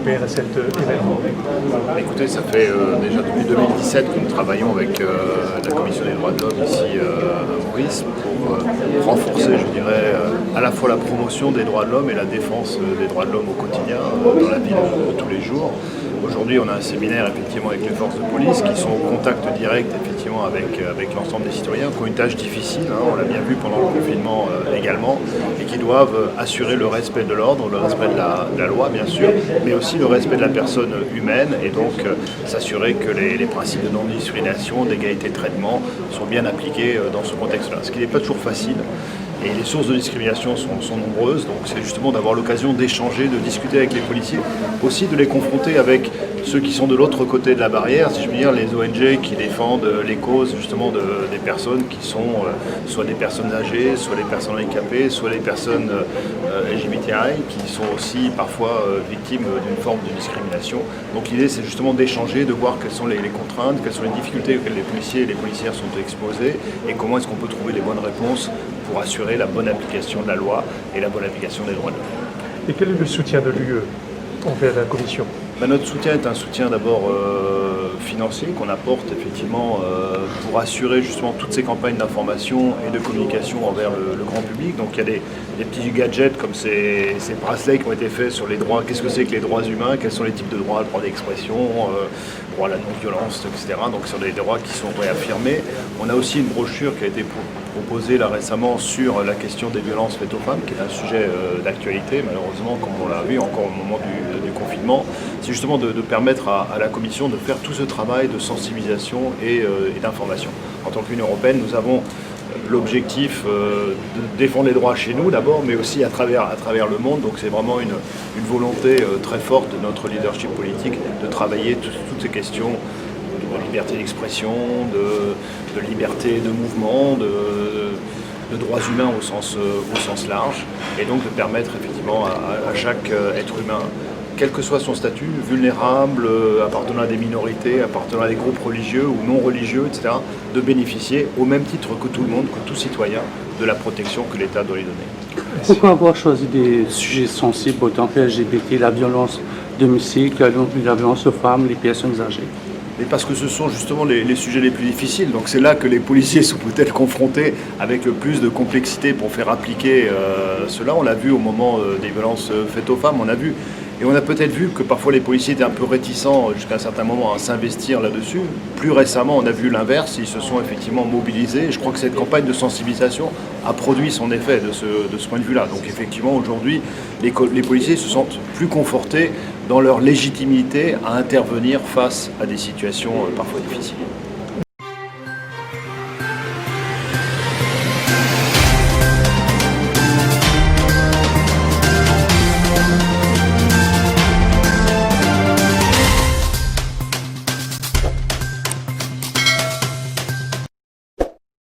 européenne à cet événement? Écoutez, ça fait déjà depuis 2017 que nous travaillons avec la Commission des droits de l'homme ici à Maurice pour renforcer, je dirais, à la fois la promotion des droits de l'homme et la défense des droits de l'homme au quotidien, dans la vie de tous les jours. Aujourd'hui, on a un séminaire effectivement avec les forces de police qui sont au contact direct effectivement avec l'ensemble des citoyens, qui ont une tâche difficile, hein, on l'a bien vu pendant le confinement également, et qui doivent assurer le respect de l'ordre, le respect de la loi bien sûr, mais aussi le respect de la personne humaine, et donc s'assurer que les principes de non-discrimination, d'égalité de traitement sont bien appliqués dans ce contexte-là, ce qui n'est pas toujours facile. Et les sources de discrimination sont nombreuses, donc c'est justement d'avoir l'occasion d'échanger, de discuter avec les policiers, aussi de les confronter avec ceux qui sont de l'autre côté de la barrière, si je veux dire, les ONG qui défendent les causes justement des personnes qui sont soit des personnes âgées, soit des personnes handicapées, soit les personnes LGBTI, qui sont aussi parfois victimes d'une forme de discrimination. Donc l'idée c'est justement d'échanger, de voir quelles sont les contraintes, quelles sont les difficultés auxquelles les policiers et les policières sont exposés, et comment est-ce qu'on peut trouver les bonnes réponses pour assurer la bonne application de la loi et la bonne application des droits de l'homme. Et quel est le soutien de l'UE envers la Commission? Notre soutien est un soutien d'abord financier qu'on apporte effectivement pour assurer justement toutes ces campagnes d'information et de communication envers le grand public. Donc il y a des petits gadgets comme ces bracelets qui ont été faits sur les droits. Qu'est-ce que c'est que les droits humains? Quels sont les types de droits? Le droit d'expression, droit à la non-violence, etc. Donc ce sont des droits qui sont réaffirmés. On a aussi une brochure qui a été proposée là récemment sur la question des violences faites aux femmes, qui est un sujet d'actualité malheureusement, comme on l'a vu encore au moment du confinement. C'est justement de permettre à la Commission de faire tout ce travail de sensibilisation et d'information. En tant qu'Union européenne, nous avons l'objectif de défendre les droits chez nous d'abord, mais aussi à travers le monde. Donc c'est vraiment une volonté très forte de notre leadership politique de travailler toutes ces questions de liberté d'expression, de liberté de mouvement, de droits humains au sens large, et donc de permettre effectivement à chaque être humain, quel que soit son statut, vulnérable, appartenant à des minorités, appartenant à des groupes religieux ou non religieux, etc., de bénéficier au même titre que tout le monde, que tout citoyen, de la protection que l'État doit lui donner. Pourquoi avoir choisi des sujets sensibles autant que LGBT, la violence domestique, la violence aux femmes, les personnes âgées? Et parce que ce sont justement les sujets les plus difficiles. Donc c'est là que les policiers sont peut-être confrontés avec le plus de complexité pour faire appliquer cela. On l'a vu au moment des violences faites aux femmes, on a vu. Et on a peut-être vu que parfois les policiers étaient un peu réticents jusqu'à un certain moment à s'investir là-dessus. Plus récemment, on a vu l'inverse, ils se sont effectivement mobilisés. Et je crois que cette campagne de sensibilisation a produit son effet de ce point de vue-là. Donc effectivement, aujourd'hui, les policiers se sentent plus confortés dans leur légitimité à intervenir face à des situations parfois difficiles.